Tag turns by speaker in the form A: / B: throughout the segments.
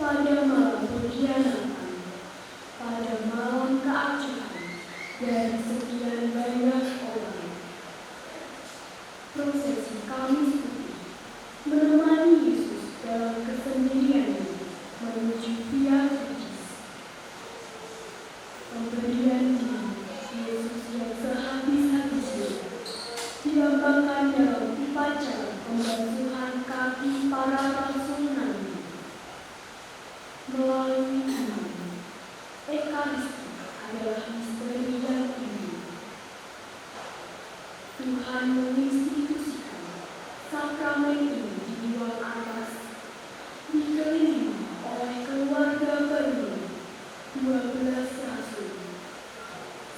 A: pada malam pengkhianatan, pada malam keacuhan dari sekian banyak orang. Prosesi Kamis Putih menemani Yesus dalam kesendiriannya menuju Via Crucis. Pemberian diri Yesus yang sehabis-habisnya dilambangkan dalam upacara pembasuhan kaki para rasul Nabi. Melalui iman, Ekaristi adalah misteri yang indah. Tuhan menginstitusikan sakramen ini di ruang atas, dikelilingi oleh keluarga baru 12 rasul.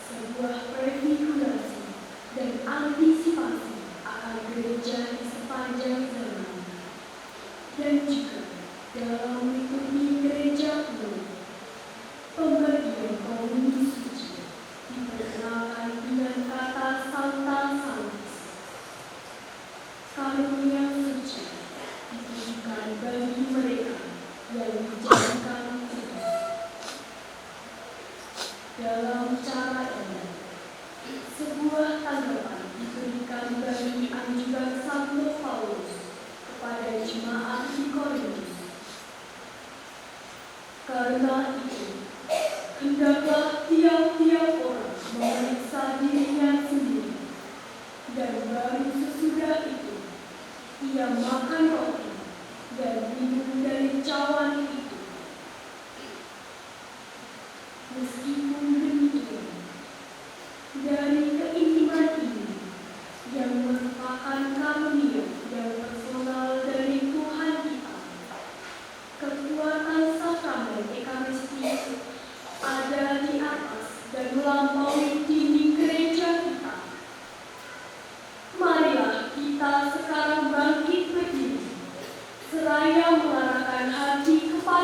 A: Sebuah prefigurasi dan antisipasi akan gereja di sepanjang zaman, dan juga dalam liturgi gereja kuno, pembagian komuni suci diperkenalkan dengan kata Sancta Sanctis. Karunia suci ditujukan bagi mereka yang dijadikan kudus. Dalam cara ini, sebuah tanggapan diberikan bagi anjuran Santo Paulus kepada jemaat di Korintus. Karena itu, hendaklah tiap-tiap orang memeriksa dirinya sendiri, dan baru sesudah itu ia makan roti dan minum dari cawan itu. Meskipun demikian, dari keintiman ini yang merupakan karunia dan personal dari Tuhan kita, kekuatan sakramen Ekaristi ada di atas dan melampaui dinding gereja kita. Marilah kita sekarang bangkit berdiri, seraya mengarahkan hati kepada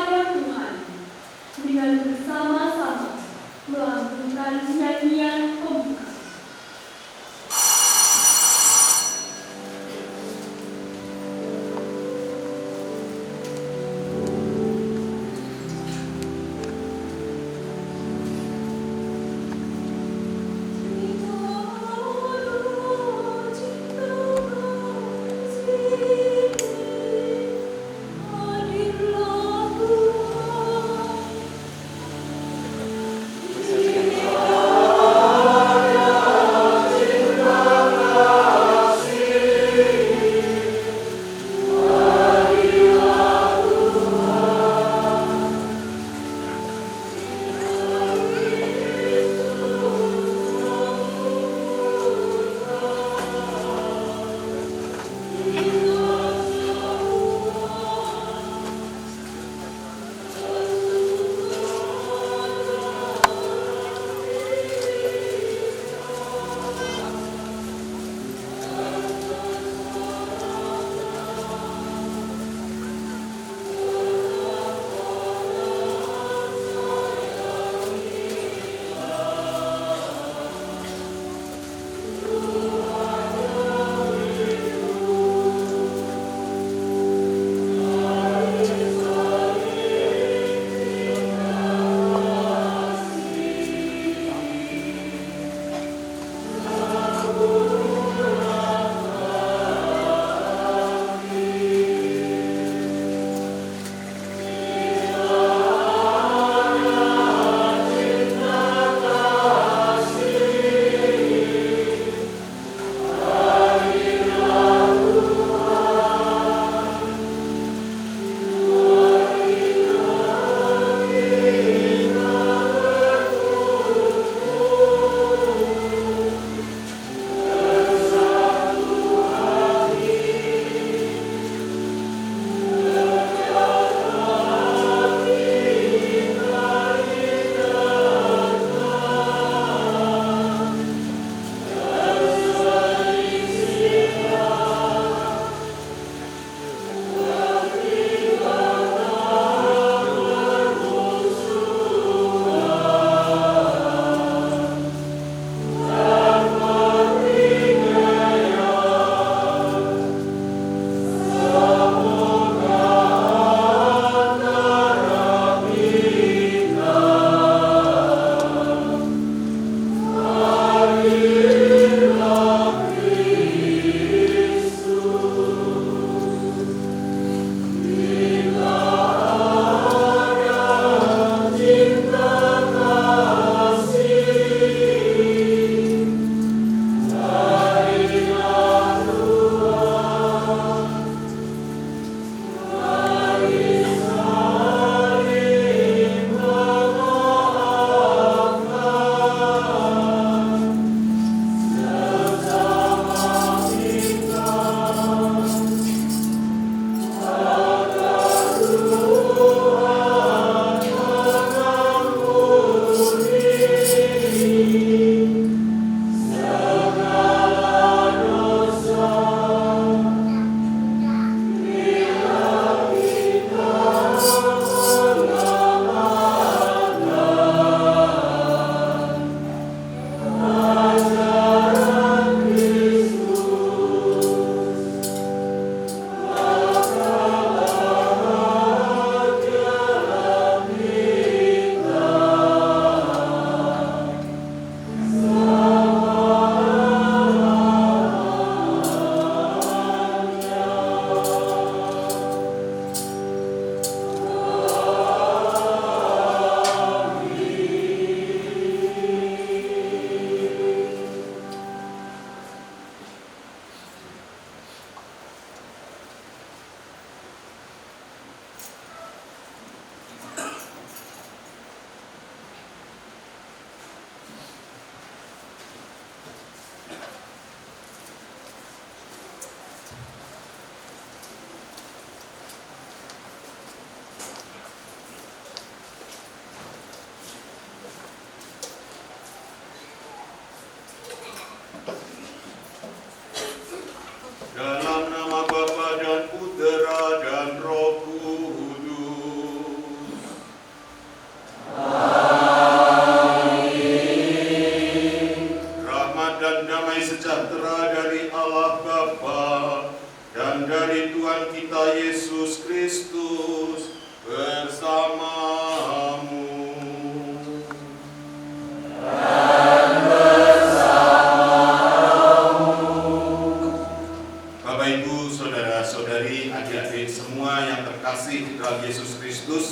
B: terkasih dalam Yesus Kristus,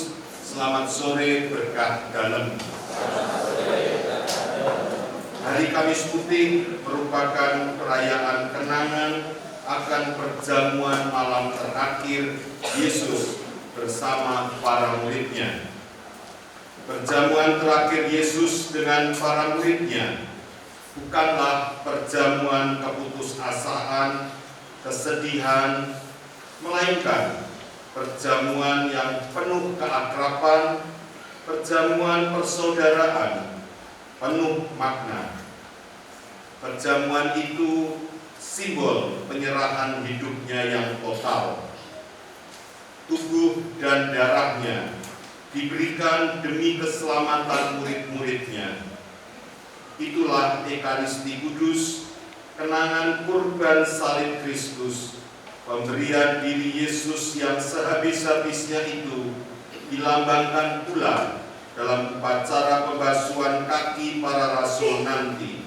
B: selamat sore berkah dalam. Hari Kamis Putih merupakan perayaan kenangan akan perjamuan malam terakhir Yesus bersama para muridnya. Perjamuan terakhir Yesus dengan para muridnya bukanlah perjamuan keputusasaan, kesedihan, melainkan perjamuan yang penuh keakraban, perjamuan persaudaraan, penuh makna. Perjamuan itu simbol penyerahan hidupnya yang total. Tubuh dan darahnya diberikan demi keselamatan murid-muridnya. Itulah Ekaristi Kudus, kenangan kurban salib Kristus, pemberian diri Yesus yang sehabis-habisnya itu dilambangkan pula dalam upacara pembasuhan kaki para rasul nanti.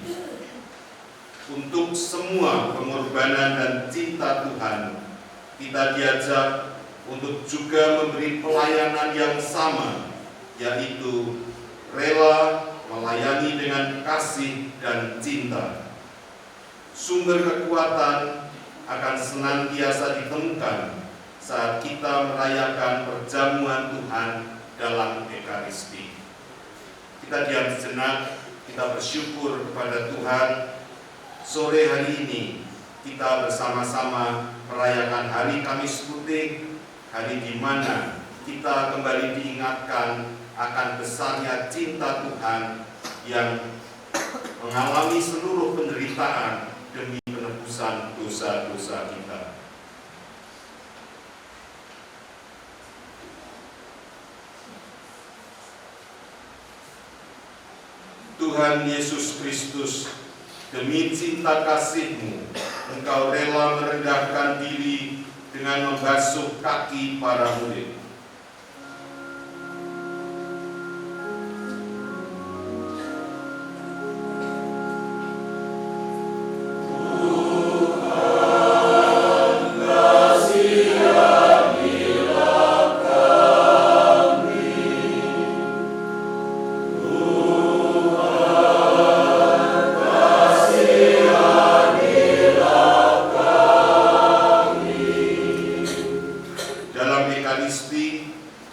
B: Untuk semua pengorbanan dan cinta Tuhan, kita diajak untuk juga memberi pelayanan yang sama, yaitu rela melayani dengan kasih dan cinta. Sumber kekuatan akan senantiasa ditemukan saat kita merayakan perjamuan Tuhan dalam Ekaristi. Kita diam sejenak, kita bersyukur kepada Tuhan. Sore hari ini kita bersama-sama merayakan hari Kamis Putih, hari di mana kita kembali diingatkan akan besarnya cinta Tuhan yang mengalami seluruh penderitaan demi penebusan dosa-dosa kita. Tuhan Yesus Kristus, demi cinta kasih-Mu, Engkau rela merendahkan diri dengan membasuh kaki para murid.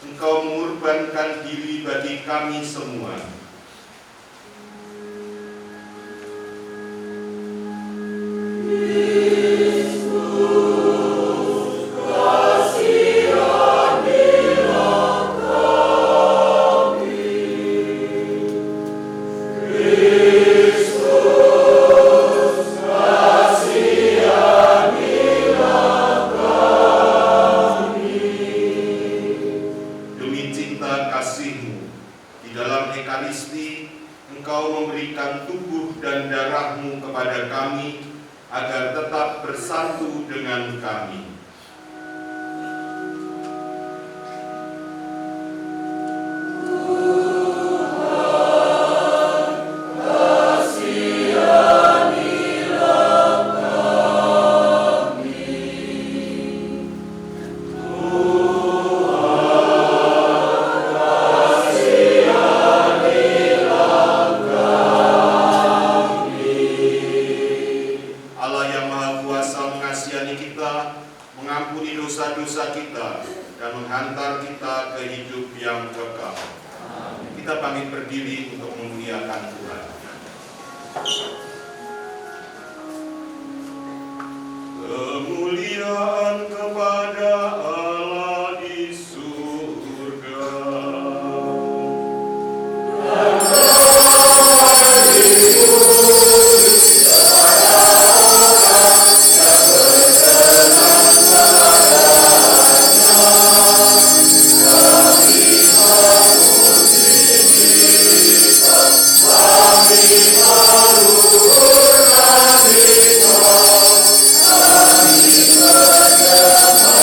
B: Engkau mengorbankan diri bagi kami semua. Engkau memberikan tubuh dan darah-Mu kepada kami, agar tetap bersatu dengan kami. Mengampuni dosa-dosa kita dan menghantar kita ke hidup yang kekal. Kita pamit berdiri untuk memuliakan Tuhan. Kemuliaan kepada Allah di surga. Amin.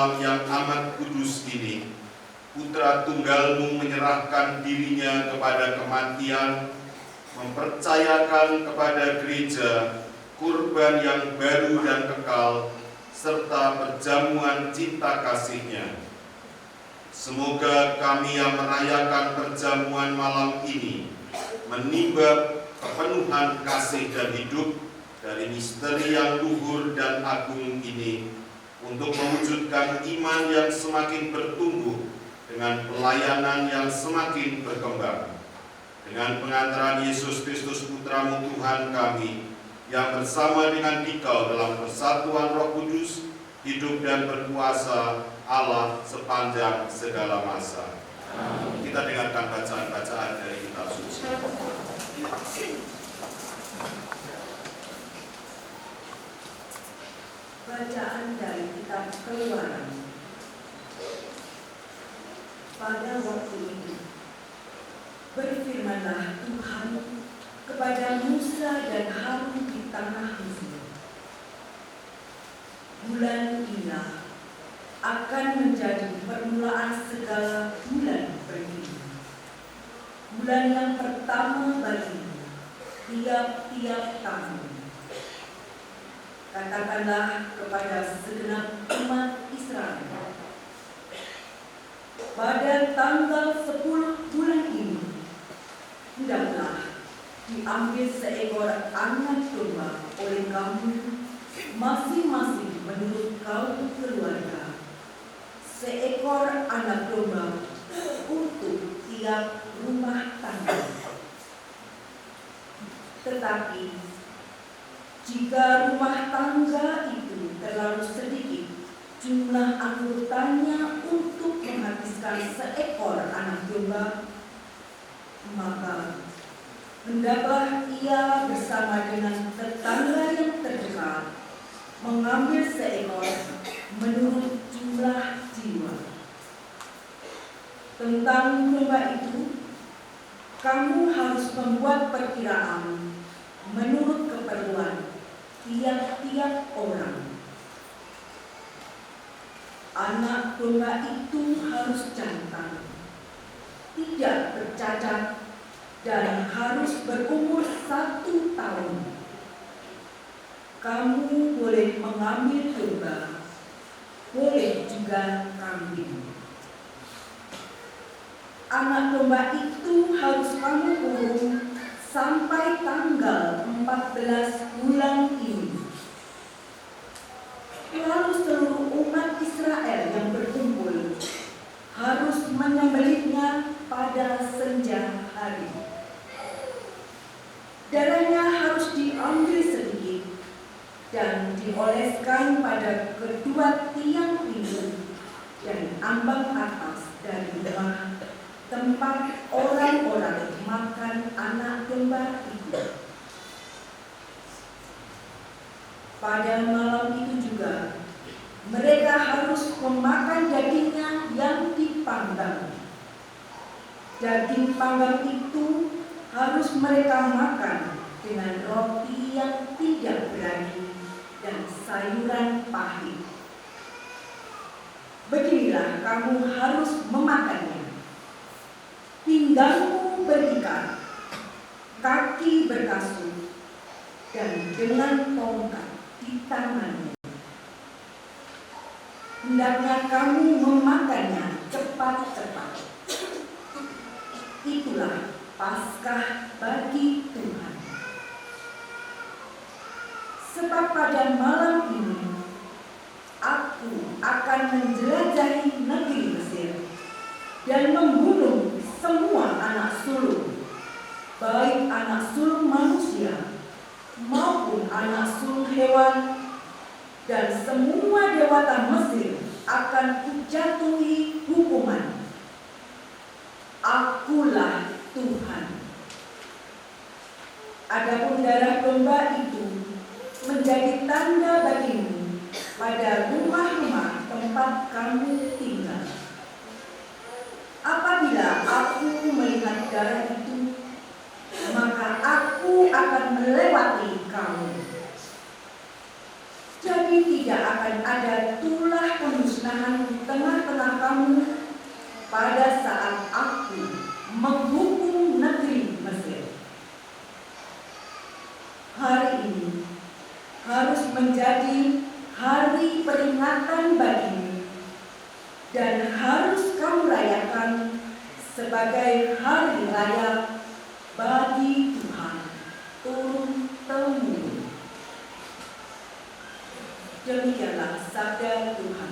B: malam yang amat kudus ini, Putra Tunggal-Mu menyerahkan dirinya kepada kematian, mempercayakan kepada gereja kurban yang baru dan kekal, serta perjamuan cinta kasih-Nya. Semoga kami yang merayakan perjamuan malam ini menimba kepenuhan kasih dan hidup dari misteri yang luhur dan agung ini, untuk mewujudkan iman yang semakin bertumbuh dengan pelayanan yang semakin berkembang. Dengan pengantaran Yesus Kristus Putra-Mu Tuhan kami, yang bersama dengan Dikau dalam persatuan Roh Kudus, hidup dan berkuasa Allah sepanjang segala masa. Amin. Kita dengarkan bacaan-bacaan dari kitab suci.
C: Bacaan dari kitab Keluaran. Pada waktu itu, berfirmanlah Tuhan kepada Musa dan Harun di tanah Mesir. Bulan inilah akan menjadi permulaan segala bulan beriman. Bulan yang pertama bagimu tiap-tiap tahun. Katakanlah kepada segenap umat Israel, pada tanggal 10 bulan ini, hendaklah diambil seekor anak domba oleh kamu, masing-masing menurut kaum keluarga, seekor anak domba untuk tiap rumah tangga. Tetapi jika rumah tangga itu terlalu sedikit jumlah anggotanya untuk menghabiskan seekor anak domba, maka hendaklah ia bersama dengan tetangga yang terdekat mengambil seekor menurut jumlah jiwa. Tentang domba itu, kamu harus membuat perkiraan menurut keperluan tiap-tiap orang. Anak domba itu harus jantan, tidak bercacat, dan harus berumur 1 tahun. Kamu boleh mengambil domba, boleh juga kambing. Anak domba itu harus kamu urung sampai tanggal 14 bulan ini. Lalu seluruh umat Israel yang berkumpul harus menyembelihnya pada senja hari. Darahnya harus diambil sedikit dan dioleskan pada kedua tiang pintu dan ambang atas dari rumah tempat orang-orang makan anak domba itu. Pada malam itu juga mereka harus memakan dagingnya yang dipanggang. Daging panggang itu harus mereka makan dengan roti yang tidak berani dan sayuran pahit. Beginilah kamu harus memakannya: pinggangmu berikat, kaki berkasut, dan dengan tongkat di tanganmu. Hendaknya kamu memakannya cepat-cepat. Itulah Paskah bagi Tuhan. Sebab pada malam ini aku akan menjelajahi negeri Mesir dan membunuh semua anak sulung, baik anak sulung manusia maupun anak sulung hewan, dan semua dewata Mesir akan kujatuhi hukuman. Akulah Tuhan. Adapun darah domba itu menjadi tanda bagimu pada rumah-rumah tempat kamu tinggal. Apabila aku melihat darah itu, maka aku akan melewati kamu. Jadi tidak akan ada tulah pemusnahan dan harus kamu rayakan sebagai hari raya bagi Tuhan turun-temurun. Demikianlah sabda Tuhan.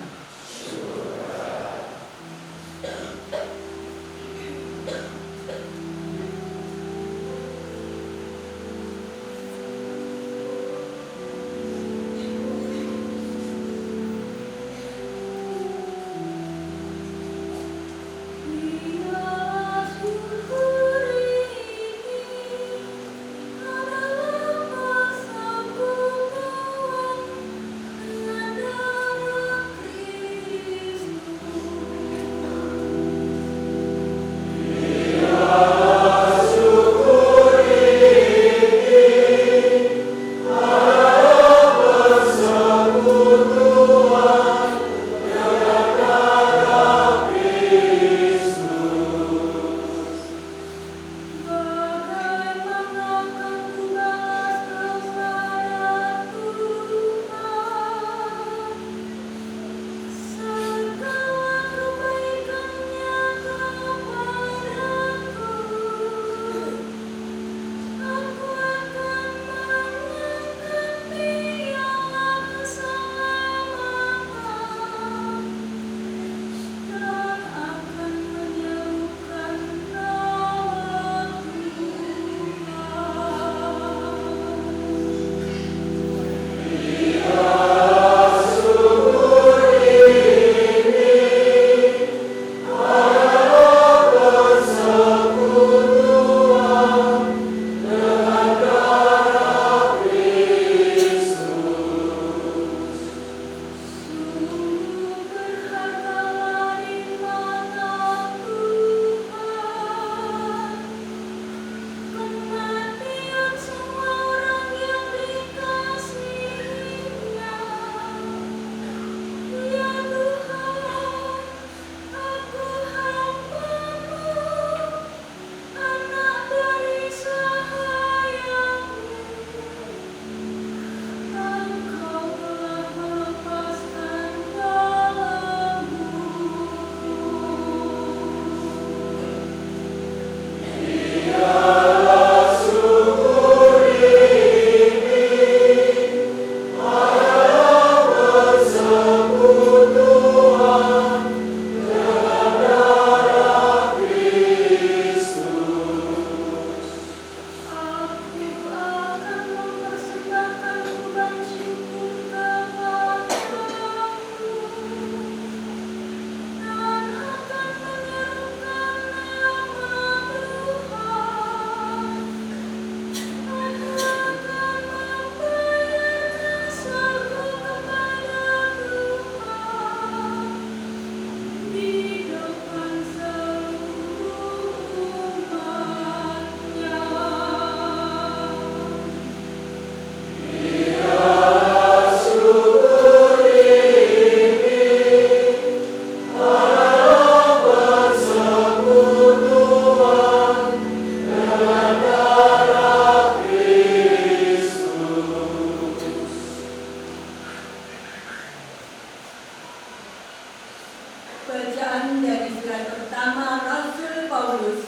C: Bacaan dari surat pertama Rasul Paulus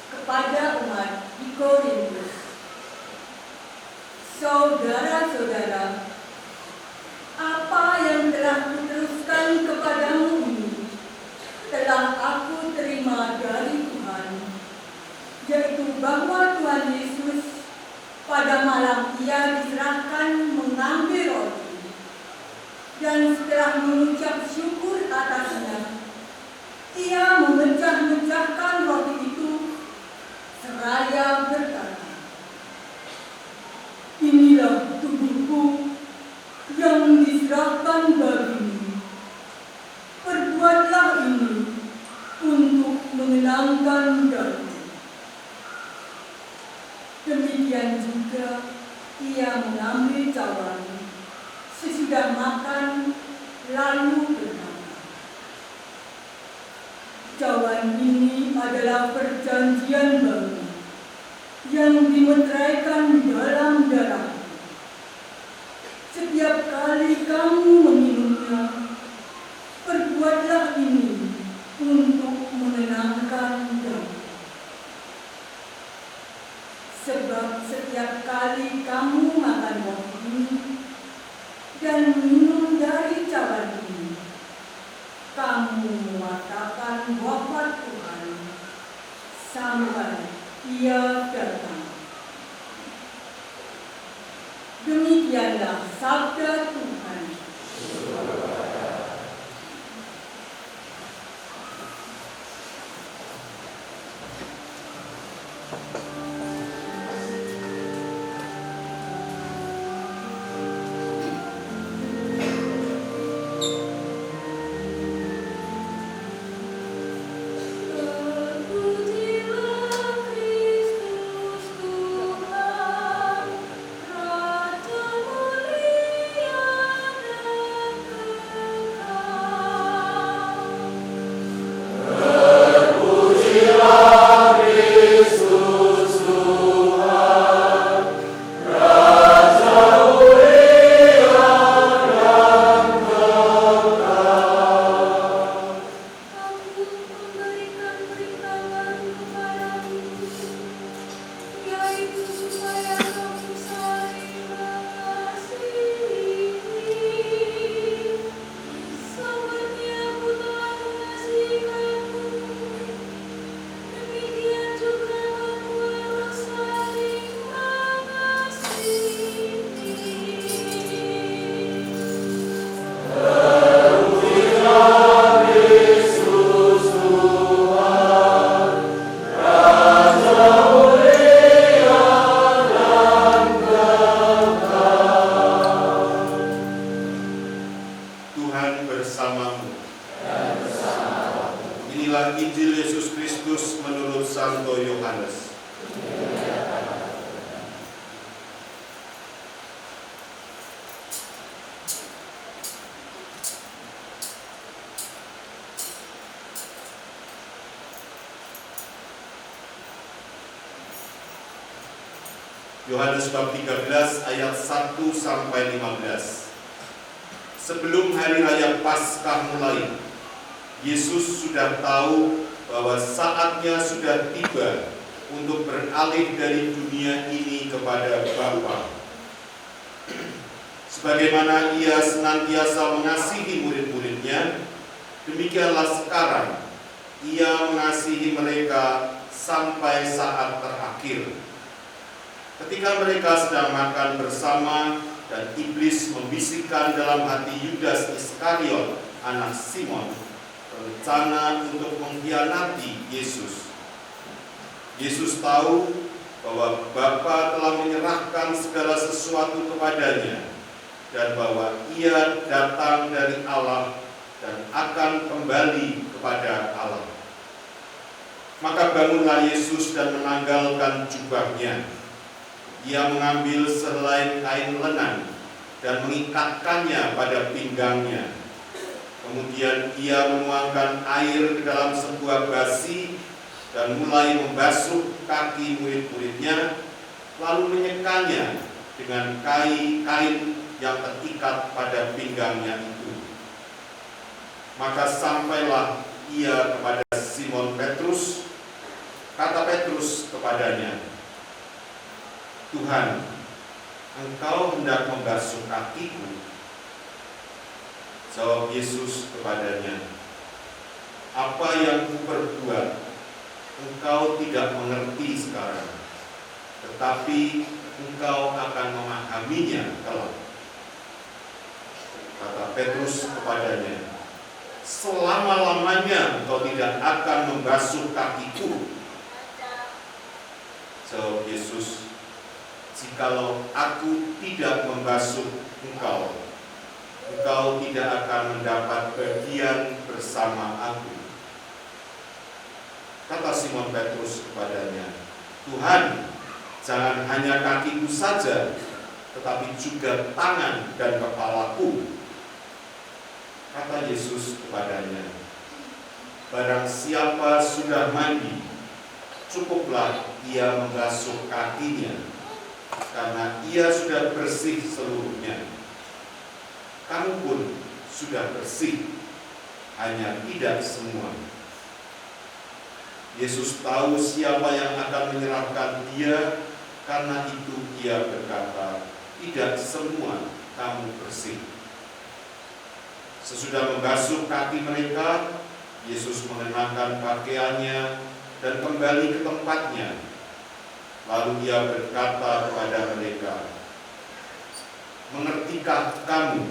C: kepada umat di Korintus. Saudara-saudara, apa yang telah kuteruskan kepadamu ini telah aku terima dari Tuhan, yaitu bahwa Tuhan Yesus pada malam Ia diserahkan mengambil roti, dan setelah mengucap syukur atasnya, Ia memecah-mecahkan roti itu seraya berkata, "Inilah tubuhku yang diserahkan bagimu. Perbuatlah ini untuk mengenangkan aku." Demikian juga Ia mengambil cawan sesudah makan, lalu berkata, "Cawan ini adalah perjanjian baru yang dimeteraikan dalam darahku. Setiap kali kamu meminumnya, perbuatlah ini kamu mengatakan wafat Tuhan sampai Ia datang. Demikianlah sabda Tuhan.
B: Inilah Injil Yesus Kristus menurut Santo Yohanes. Yohanes bab 13 ayat 1 sampai 15. Sebelum hari raya Paskah mulai, Yesus sudah tahu bahwa saatnya sudah tiba untuk beralih dari dunia ini kepada Bapa. Sebagaimana Ia senantiasa mengasihi murid-muridnya, demikianlah sekarang Ia mengasihi mereka sampai saat terakhir. Ketika mereka sedang makan bersama dan iblis membisikkan dalam hati Yudas Iskariot, anak Simon, rencana untuk mengkhianati Yesus. Yesus tahu bahwa Bapa telah menyerahkan segala sesuatu kepadanya dan bahwa Ia datang dari Allah dan akan kembali kepada Allah. Maka bangunlah Yesus dan menanggalkan jubahnya. Ia mengambil sehelai kain lenan dan mengikatkannya pada pinggangnya. Kemudian Ia menuangkan air ke dalam sebuah basi dan mulai membasuh kaki murid-muridnya, lalu menyekanya dengan kain yang terikat pada pinggangnya itu. Maka sampailah Ia kepada Simon Petrus. Kata Petrus kepadanya, "Tuhan, Engkau hendak membasuh kakiku?" Jawab Yesus kepadanya, "Apa yang kuperbuat, engkau tidak mengerti sekarang, tetapi engkau akan memahaminya kelak." Kata Petrus kepadanya, "Selama-lamanya engkau tidak akan membasuh kakiku." Jawab Yesus, "Jikalau aku tidak membasuh engkau, engkau tidak akan mendapat bagian bersama aku." Kata Simon Petrus kepadanya, "Tuhan, jangan hanya kakiku saja, tetapi juga tangan dan kepalaku." Kata Yesus kepadanya, "Barang siapa sudah mandi, cukuplah ia membasuh kakinya, karena ia sudah bersih seluruhnya. Kamu pun sudah bersih, hanya tidak semua." Yesus tahu siapa yang akan menyerahkan Dia, karena itu Ia berkata, "Tidak semua kamu bersih." Sesudah membasuh kaki mereka, Yesus mengenakan pakaiannya dan kembali ke tempatnya. Lalu ia berkata kepada mereka, "Mengertikah kamu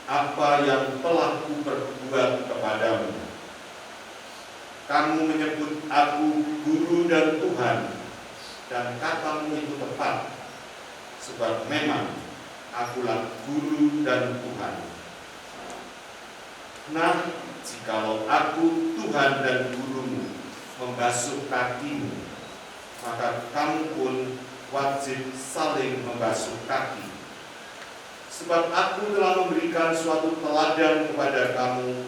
B: apa yang telah kuperbuat kepadamu? Kamu menyebut aku guru dan Tuhan, dan katamu itu tepat, sebab memang akulah guru dan Tuhan. Nah, jikalau aku Tuhan dan gurumu membasuh kakimu, maka kamu pun wajib saling membasuh kaki. Sebab aku telah memberikan suatu teladan kepada kamu,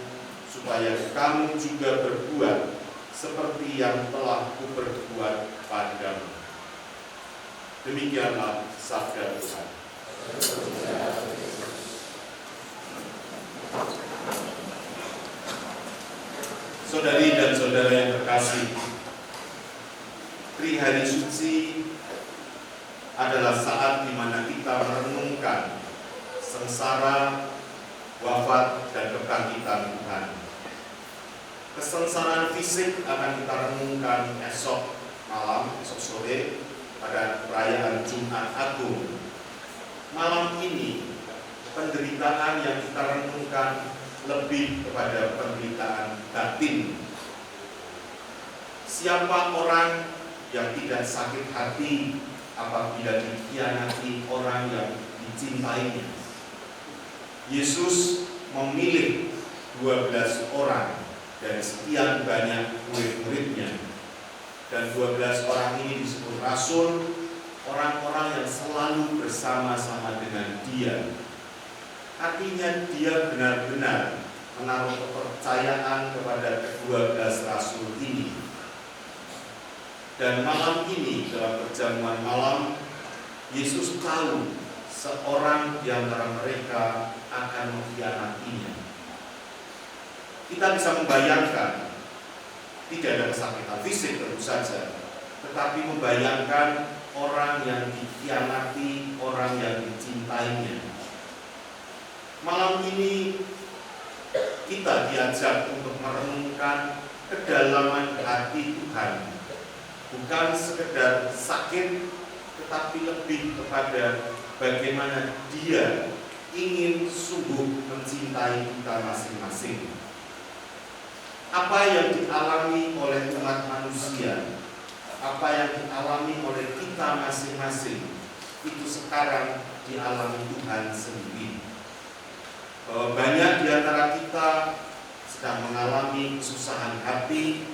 B: supaya kamu juga berbuat seperti yang telah kuperbuat padamu." Demikianlah sabda Tuhan. Saudari dan saudara yang terkasih, Tri Hari Suci adalah saat di mana kita merenungkan sengsara, wafat, dan kebangkitan Tuhan. Kesengsaraan fisik akan kita renungkan esok malam, esok sore pada perayaan Jumat Agung. Malam ini penderitaan yang kita renungkan lebih kepada penderitaan batin. Siapa orang yang tidak sakit hati apabila dikhianati orang yang dicintainya? Yesus memilih 12 orang dari sekian banyak murid-muridnya, dan 12 orang ini disebut rasul, orang-orang yang selalu bersama-sama dengan dia. Artinya dia benar-benar menaruh kepercayaan kepada ke-12 rasul ini. Dan malam ini, dalam perjamuan malam, Yesus tahu seorang di antara mereka akan mengkhianatinya. Kita bisa membayangkan, tidak ada kesakitan fisik tentu saja, tetapi membayangkan orang yang dikhianati, orang yang dicintainya. Malam ini kita diajak untuk merenungkan kedalaman hati Tuhan. Bukan sekedar sakit, tetapi lebih kepada bagaimana Dia ingin sungguh mencintai kita masing-masing. Apa yang dialami oleh umat manusia, apa yang dialami oleh kita masing-masing, itu sekarang dialami Tuhan sendiri. Bahwa banyak di antara kita sedang mengalami kesusahan hati,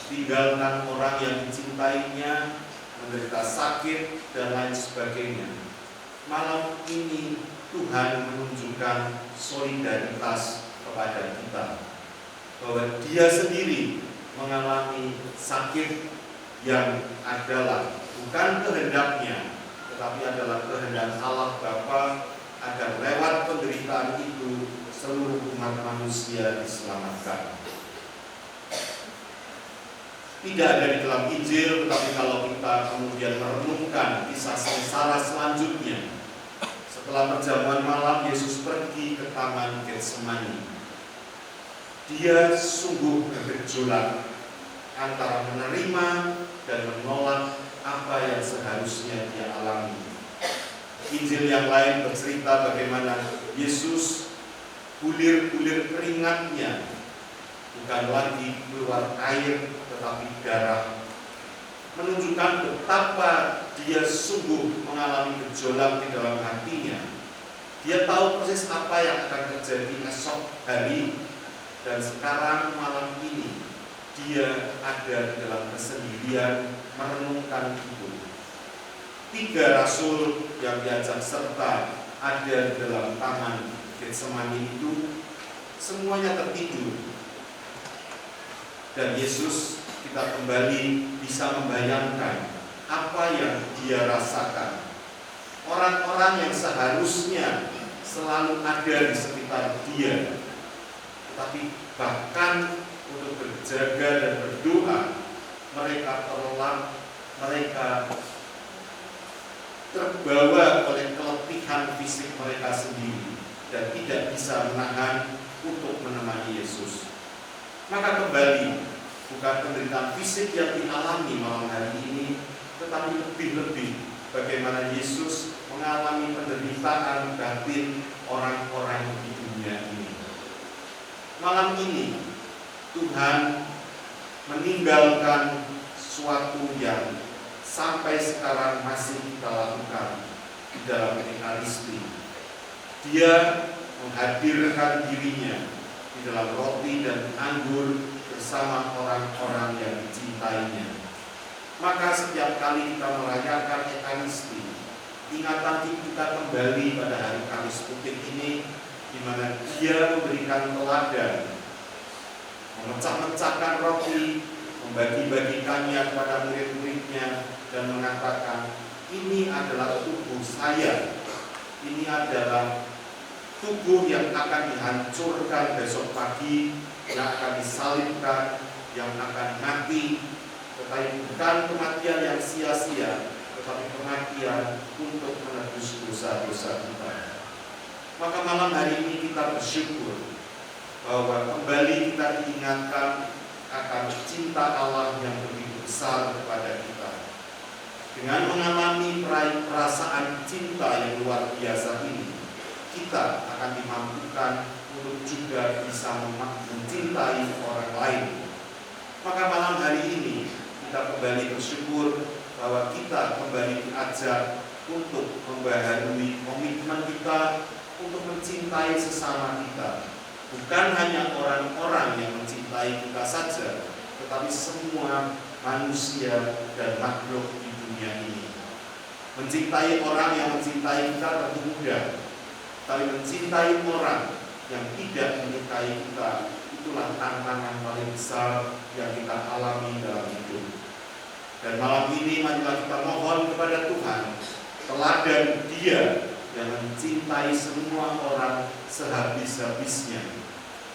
B: tinggalkan orang yang dicintainya, menderita sakit, dan lain sebagainya. Malam ini Tuhan menunjukkan solidaritas kepada kita, bahwa Dia sendiri mengalami sakit yang adalah bukan kehendaknya, tetapi adalah kehendak Allah Bapa, agar lewat penderitaan itu seluruh umat manusia diselamatkan. Tidak ada di dalam Injil, tetapi kalau kita kemudian merenungkan kisah sengsara selanjutnya, setelah perjamuan malam Yesus pergi ke Taman Getsemani. Dia sungguh bergejolak antara menerima dan menolak apa yang seharusnya dia alami. Injil yang lain bercerita bagaimana Yesus bulir-bulir keringatnya bukan lagi keluar air tetapi darah, menunjukkan betapa dia sungguh mengalami gejolak di dalam hatinya. Dia tahu persis apa yang akan terjadi esok hari, dan sekarang malam ini dia ada di dalam kesendirian merenungkan itu. 3 rasul yang diajak serta ada di dalam Taman Getsemani itu semuanya tertidur. Dan Yesus, kita kembali bisa membayangkan apa yang dia rasakan. Orang-orang yang seharusnya selalu ada di sekitar dia, tetapi bahkan untuk berjaga dan berdoa, mereka terlelap, mereka terbawa oleh keletihan fisik mereka sendiri dan tidak bisa menahan untuk menemani Yesus. Maka kembali, bukan penderitaan fisik yang dialami malam hari ini, tetapi lebih-lebih bagaimana Yesus mengalami penderitaan batin orang-orang di dunia ini. Malam ini Tuhan meninggalkan suatu yang sampai sekarang masih kita lakukan di dalam Ekaristi. Dia menghadirkan dirinya di dalam roti dan anggur bersama orang-orang yang dicintainya. Maka setiap kali kita merayakan Ekaristi, ingatan kita kembali pada hari Kamis Putih ini, di mana Dia memberikan teladan, memecah-mecahkan roti, membagi-bagikannya kepada murid-muridnya, dan mengatakan, ini adalah tubuh saya, ini adalah tubuh yang akan dihancurkan besok pagi, yang akan disalibkan, yang akan mati, tetapi bukan kematian yang sia-sia, tetapi kematian untuk menebus dosa-dosa kita. Maka malam hari ini kita bersyukur bahwa kembali kita diingatkan akan cinta Allah yang begitu besar kepada kita. Dengan mengalami perasaan cinta yang luar biasa ini, kita akan dimampukan untuk juga bisa mencintai orang lain. Maka malam hari ini kita kembali bersyukur bahwa kita kembali diajak untuk membaharui komitmen kita untuk mencintai sesama kita. Bukan hanya orang-orang yang mencintai kita saja, tetapi semua manusia dan makhluk di dunia ini. Mencintai orang yang mencintai kita tentu mudah, tapi mencintai orang yang tidak menyukai kita, itulah tantangan paling besar yang kita alami dalam hidup. Dan malam ini marilah kita mohon kepada Tuhan teladan Dia yang mencintai semua orang sehabis-habisnya.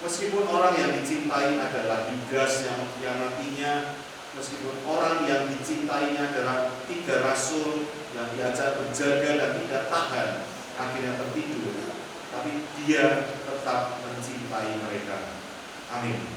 B: Meskipun orang yang dicintai adalah Yudas yang nantinya, meskipun orang yang dicintainya adalah 3 rasul yang diajak berjaga dan tidak tahan, akhirnya tertidur, tapi Dia tetap mencintai mereka. Amin.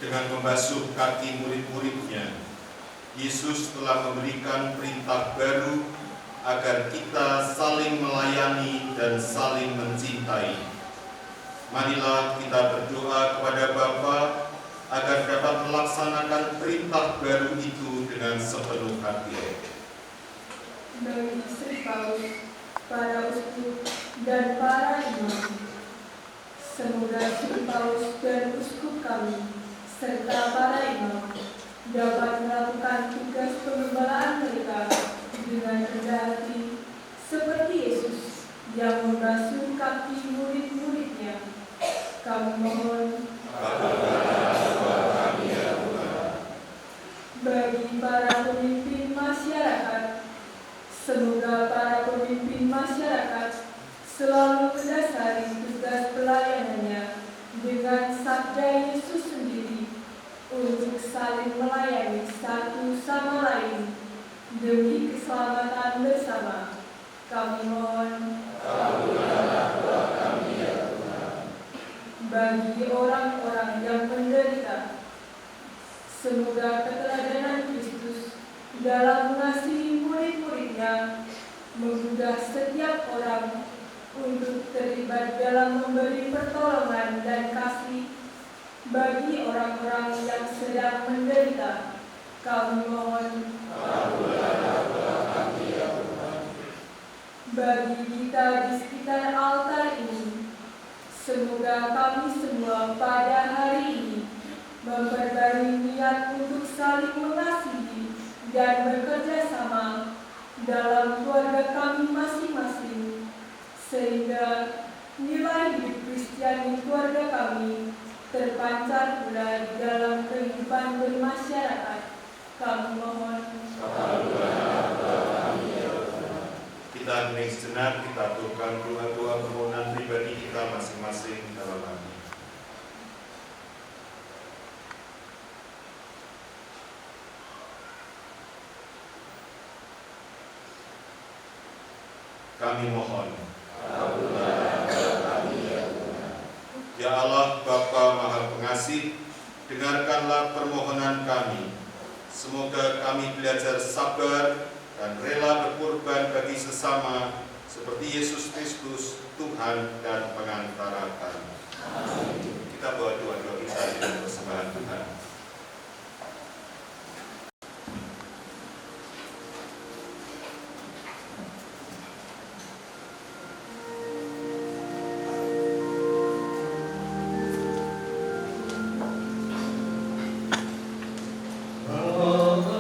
B: Dengan membasuh kaki murid-muridnya, Yesus telah memberikan perintah baru agar kita saling melayani dan saling mencintai. Marilah kita berdoa kepada Bapa agar dapat melaksanakan perintah baru itu dengan sepenuh hati.
A: Bagi istri Paus, para uskup dan para imam, semoga istri Paus dan uskup kami serta para imam dapat melakukan tugas pengembalaan mereka dengan rendah hati seperti Yesus yang membasuh kaki murid-muridnya. Kami mohon. Bagi para pemimpin masyarakat, semoga Semoga para pemimpin masyarakat selalu mendasari tugas pelayanannya dengan sabda Yesus sendiri untuk saling melayani satu sama lain demi keselamatan bersama. Kami mohon. Bagi orang-orang yang menderita, semoga keteladanan Kristus dalam mengasihi murid-muridnya menggugah setiap orang untuk terlibat dalam memberi pertolongan dan kasih bagi orang-orang yang sedang menderita. Kami mohon. Bagi kita di sekitar altar ini, semoga kami semua pada hari ini memperbarui niat untuk saling mengasihi dan bekerja sama dalam keluarga kami masing-masing, sehingga nilai hidup Kristiani keluarga kami terpancar pula di dalam kehidupan bermasyarakat. Kami mohon.
B: Kita hening sejenak, kita aturkan doa-doa permohonan pribadi kita masing-masing dalam hati. Kami mohon. Ya Allah, Bapa Maha Pengasih, dengarkanlah permohonan kami. Semoga kami belajar sabar dan rela berkorban bagi sesama seperti Yesus Kristus, Tuhan dan pengantara kami. Kita bawa doa-doa kita dengan persembahan Tuhan.
D: Oh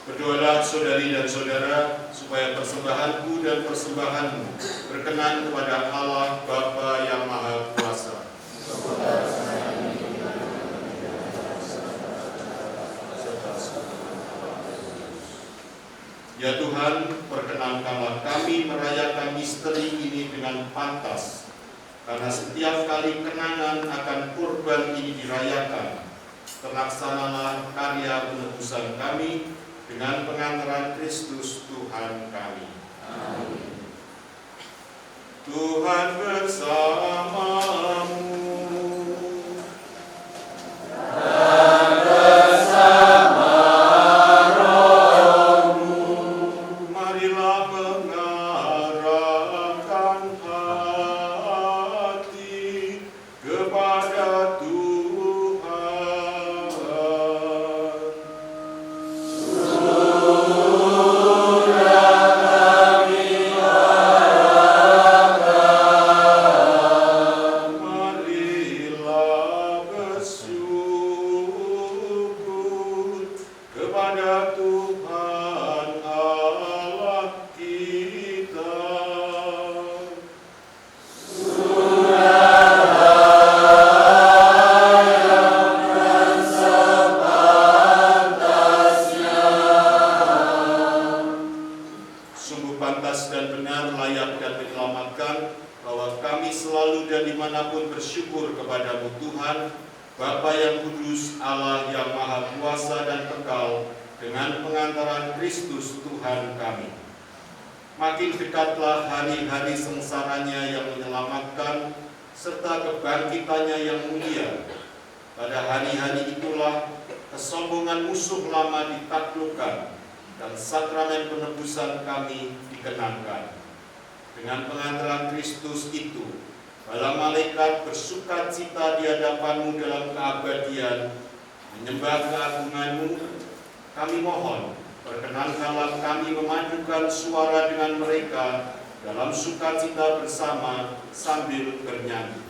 B: Berdoalah saudari dan saudara, supaya persembahanku dan persembahanmu berkenan kepada Allah Bapa yang Maha Kuasa. Ya Tuhan, perkenankanlah kami merayakan misteri ini dengan pantas, karena setiap kali kenangan akan kurban ini dirayakan, terlaksanalah karya penebusan kami dengan pengantaran Kristus Tuhan kami. Amin. Tuhan bersamamu. Makin dekatlah hari-hari sengsaranya yang menyelamatkan, serta kebangkitannya yang mulia. Pada hari-hari itulah kesombongan musuh lama ditaklukkan, dan sakramen penebusan kami dikenangkan. Dengan pengantaran Kristus itu, bala malaikat bersukacita di hadapanmu dalam keabadian, menyembah keagunganmu. Kami mohon, perkenankanlah kami memadukan suara dengan mereka dalam sukacita bersama sambil bernyanyi.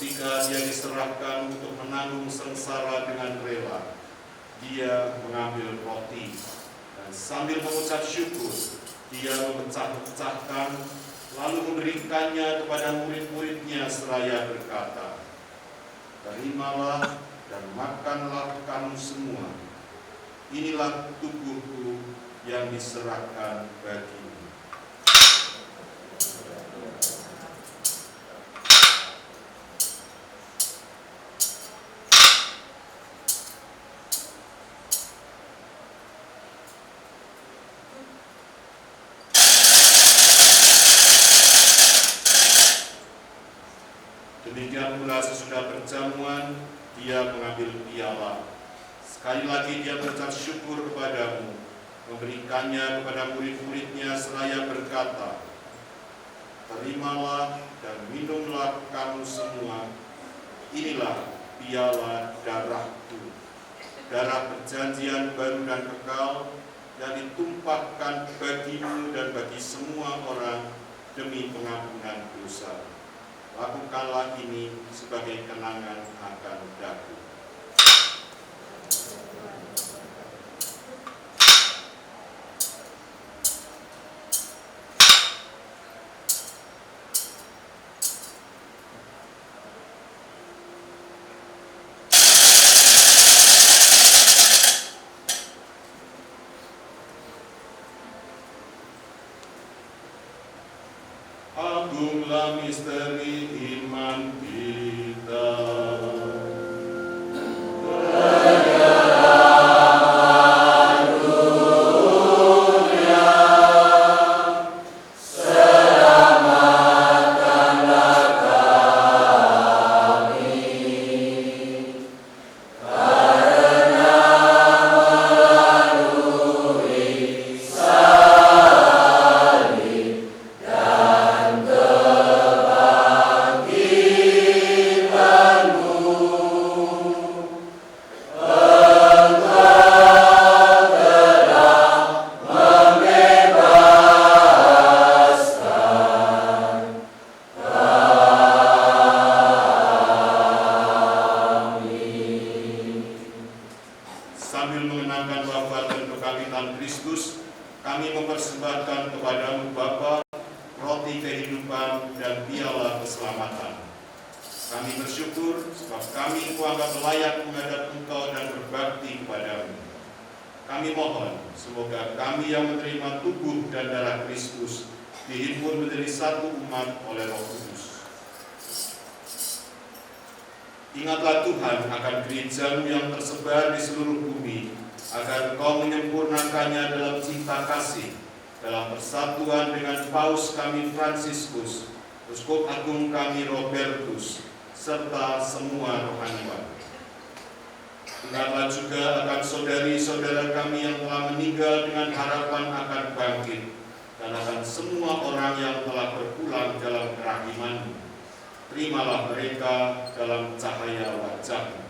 B: Ketika dia diserahkan untuk menanggung sengsara dengan rela, dia mengambil roti dan sambil mengucap syukur, dia memecah-pecahkan lalu memberikannya kepada murid-muridnya seraya berkata, "Terimalah dan makanlah kamu semua. Inilah tubuhku yang diserahkan bagimu." Demikian pula sesudah perjamuan, dia mengambil piala. Sekali lagi dia mengucap syukur kepadamu, memberikannya kepada murid-muridnya seraya berkata, "Terimalah dan minumlah kamu semua. Inilah piala darahku, darah perjanjian baru dan kekal, yang ditumpahkan bagimu dan bagi semua orang demi pengampunan dosa. Lakukanlah ini sebagai kenangan akan daku." Agunglah misteri iman kita. Sambil mengenangkan wafat dan kebangkitan Kristus, kami mempersembahkan kepadamu Bapa, roti kehidupan dan piala keselamatan. Kami bersyukur sebab kami kuanggap layak menghadap Engkau dan berbakti kepadamu. Kami mohon, semoga kami yang menerima tubuh dan darah Kristus dihimpun menjadi satu umat oleh Roh Kudus. Ingatlah Tuhan akan gereja-Mu yang tersebar di seluruh bumi, agar Engkau menyempurnakannya dalam cinta kasih, dalam persatuan dengan Paus kami Fransiskus, Uskup Agung kami Robertus, serta semua rohaniwan. Ingatlah juga akan saudari-saudara kami yang telah meninggal dengan harapan akan bangkit, dan akan semua orang yang telah berpulang dalam kerahiman-Mu. Terimalah mereka dalam cahaya wajah-Mu.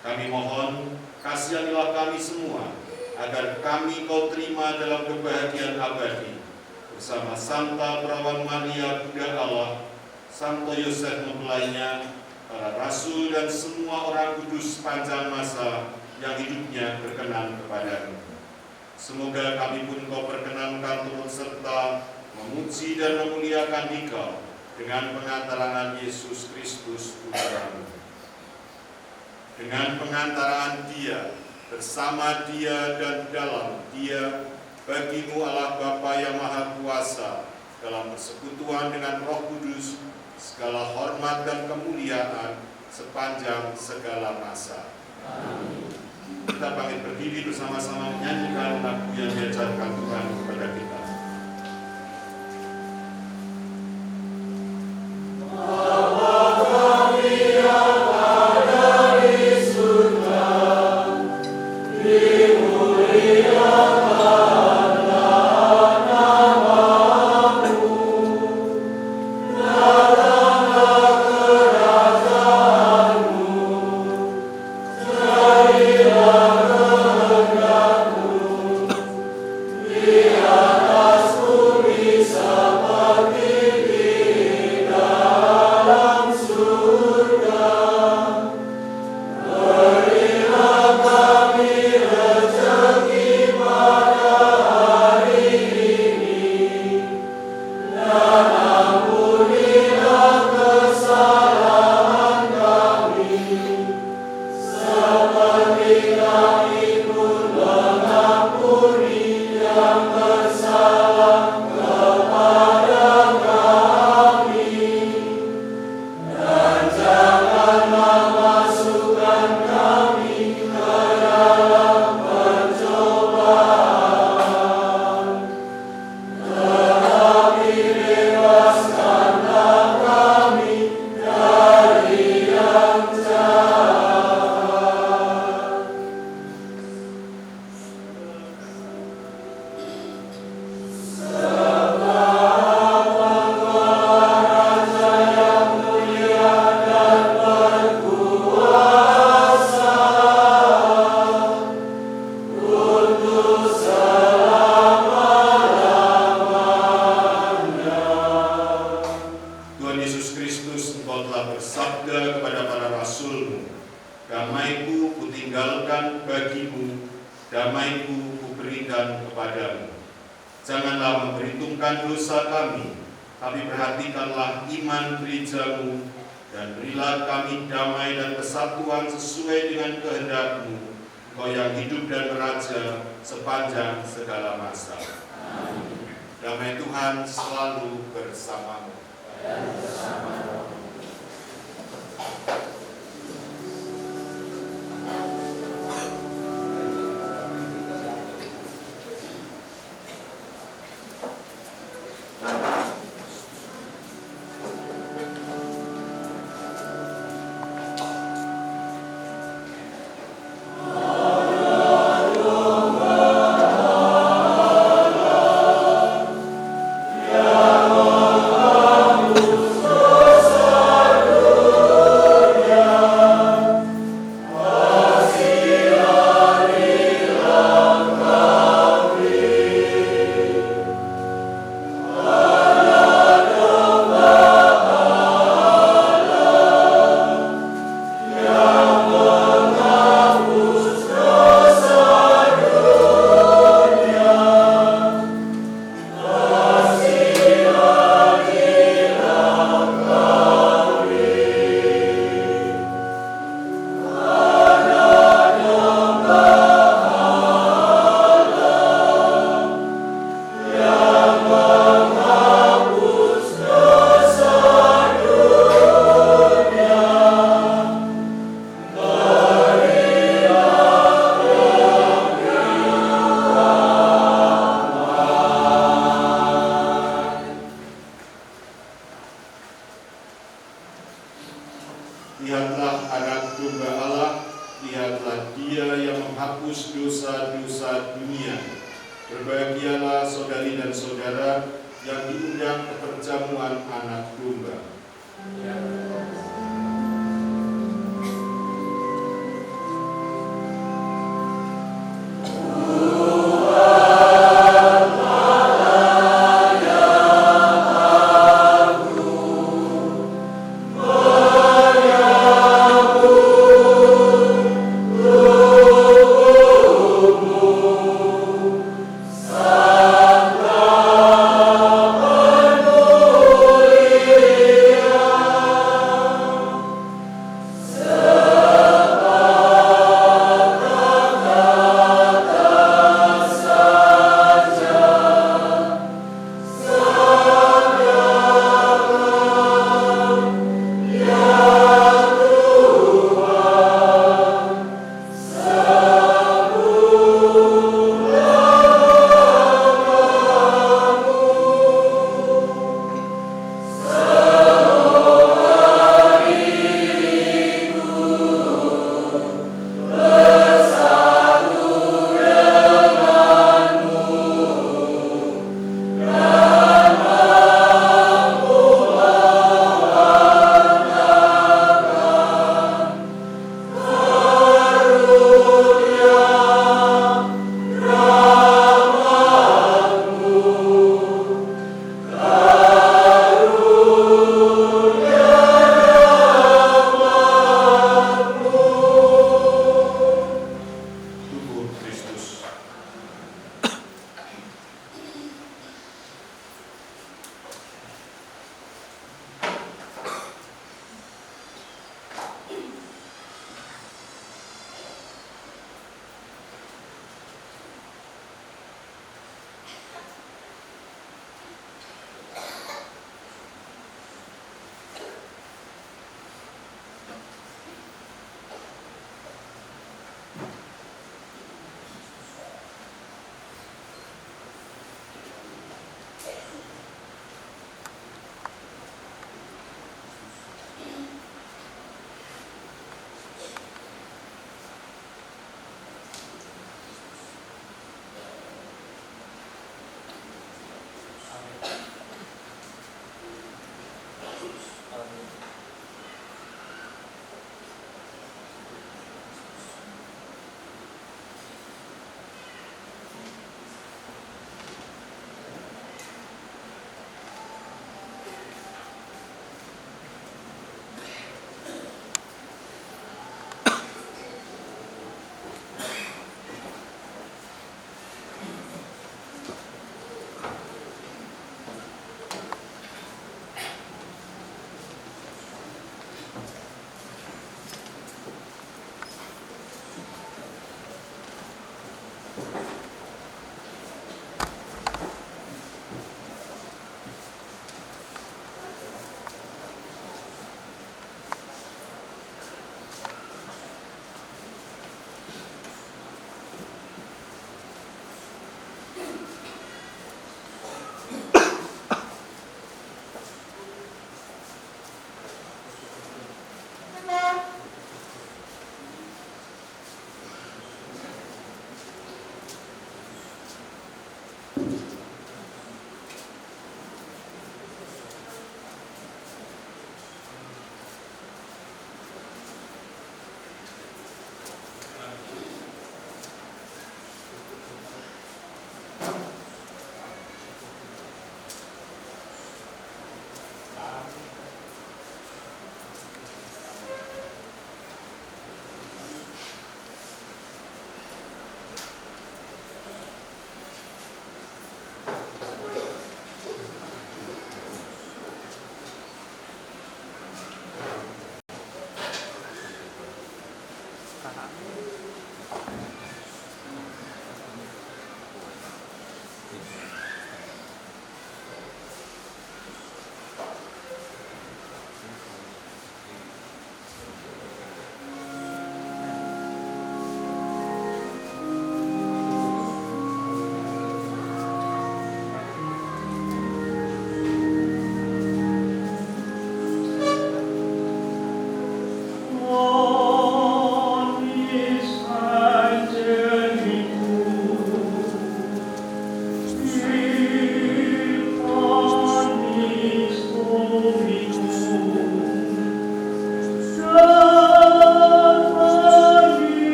B: Kami mohon, kasihanilah kami semua, agar kami Kau terima dalam kebahagiaan abadi, bersama Santa Perawan Maria Bunda Allah, Santo Yosef mempelainya, para rasul dan semua orang kudus sepanjang masa yang hidupnya berkenan kepadamu. Semoga kami pun Kau perkenankan turut serta memuji dan memuliakan Dikau dengan pengantaraan Yesus Kristus Putra-Mu. Dengan pengantaraan Dia, bersama Dia dan dalam Dia, bagi-Mu Allah Bapa yang Maha Kuasa, dalam persekutuan dengan Roh Kudus, segala hormat dan kemuliaan sepanjang segala masa. Amin. Kita pamit berdiri bersama-sama menyanyikan lagu yang diajarkan Tuhan kepada kita. damai-Ku kuberikan kepadamu. Janganlah memperhitungkan dosa kami, tapi perhatikanlah iman gereja-Mu, dan berilah kami damai dan kesatuan sesuai dengan kehendak-Mu, Engkau yang hidup dan meraja sepanjang segala masa. Amin. Damai Tuhan selalu bersamamu. Lihatlah anak domba Allah, lihatlah Dia yang menghapus dosa-dosa dunia. Berbahagialah saudari dan saudara yang diundang ke perjamuan anak domba.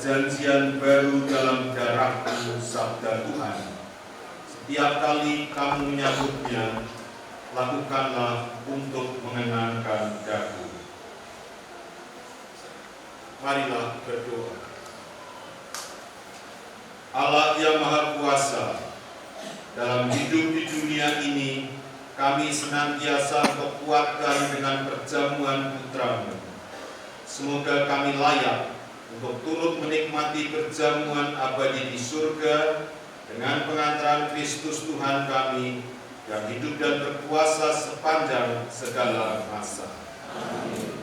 B: perjanjian baru dalam darahku, sabda Tuhan. Setiap kali kamu menyambutnya, lakukanlah untuk mengenangkan daku. Marilah berdoa. Allah yang Maha Kuasa, dalam hidup di dunia ini, kami senantiasa kekuatkan dengan perjamuan Putra-Mu. Semoga kami layak untuk turut menikmati perjamuan abadi di surga dengan pengantaran Kristus Tuhan kami yang hidup dan berkuasa sepanjang segala masa. Amin.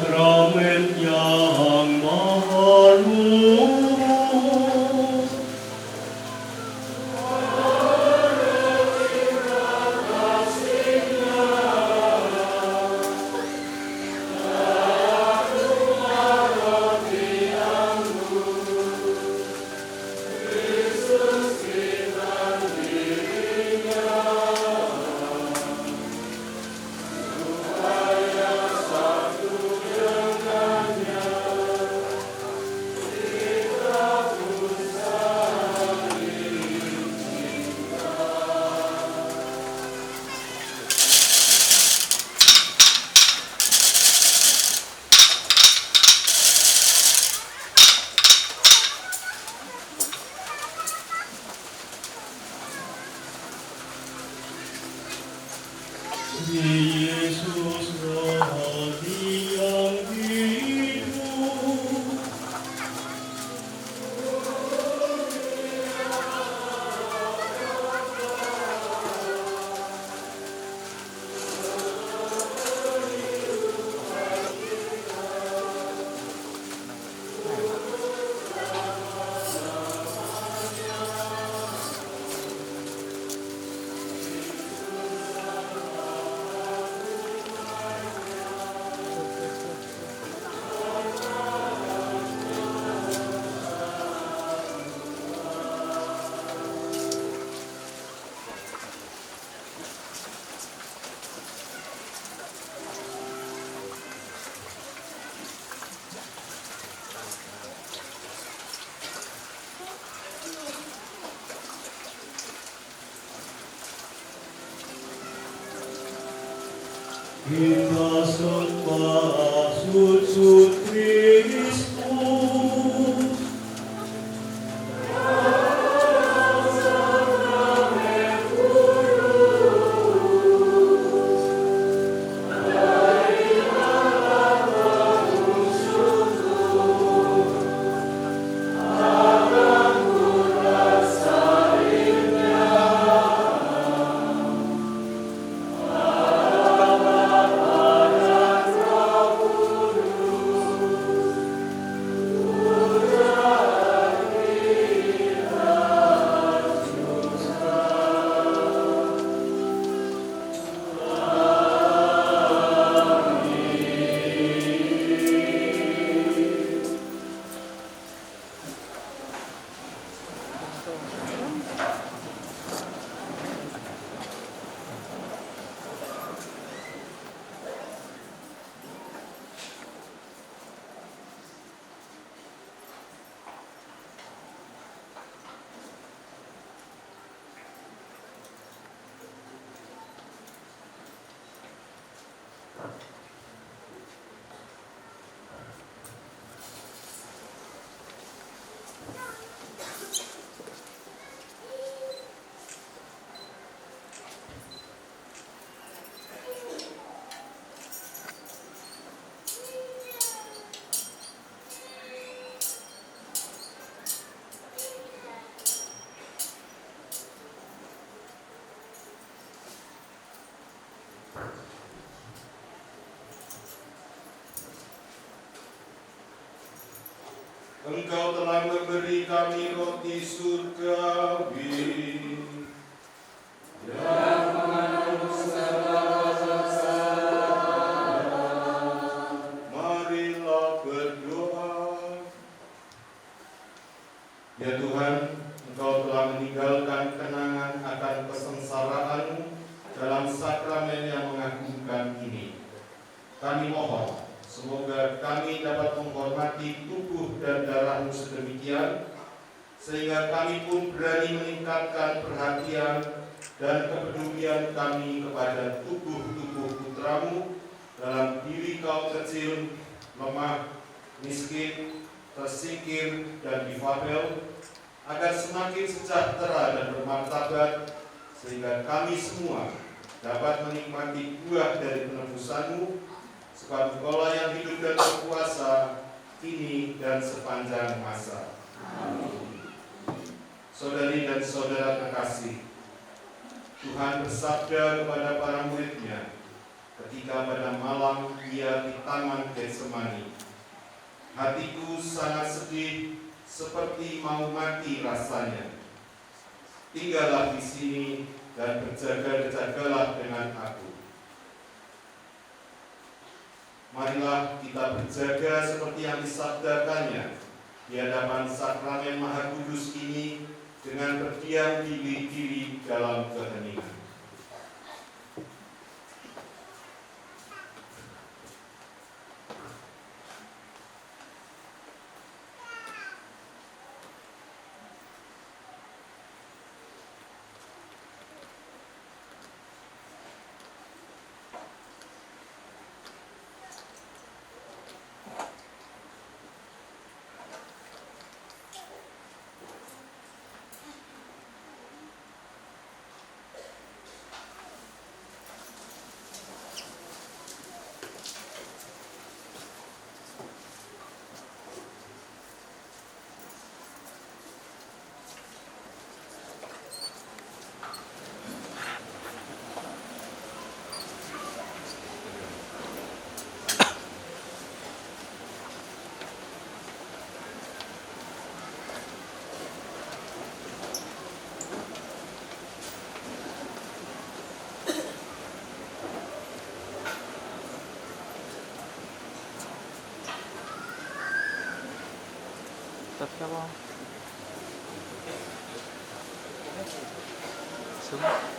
D: Sakramen yang maha luhur, Yesus rohani yang hidup. Kita sembah sujud Kristus.
B: Engkau telah memberi kami roti surgawi yang mengandung segala keselamatan. Marilah berdoa. Ya Tuhan, Engkau telah meninggalkan kenangan akan kesengsaraan-Mu dalam sakramen yang mengagumkan ini. Kami mohon, semoga kami dapat menghormati tubuh dan darah-Mu sedemikian, sehingga kami pun berani meningkatkan perhatian dan kepedulian kami kepada tubuh-tubuh putra-Mu dalam diri kaum kecil, lemah, miskin, tersingkir, dan difabel, agar semakin sejahtera dan bermartabat, sehingga kami semua dapat menikmati buah dari penebusan-Mu, sebab Engkaulah yang hidup dan berkuasa kini dan sepanjang masa. Amin. Saudari dan saudara terkasih, Tuhan bersabda kepada para murid-Nya ketika pada malam Ia di Taman Getsemani, "Hatiku sangat sedih seperti mau mati rasanya. Tinggallah di sini dan berjaga-jagalah dengan aku." Marilah kita berjaga seperti yang disabdakannya di hadapan sakramen Maha Kudus ini dengan berdiam diri dalam keheningan.
E: Tapi apa? Semua.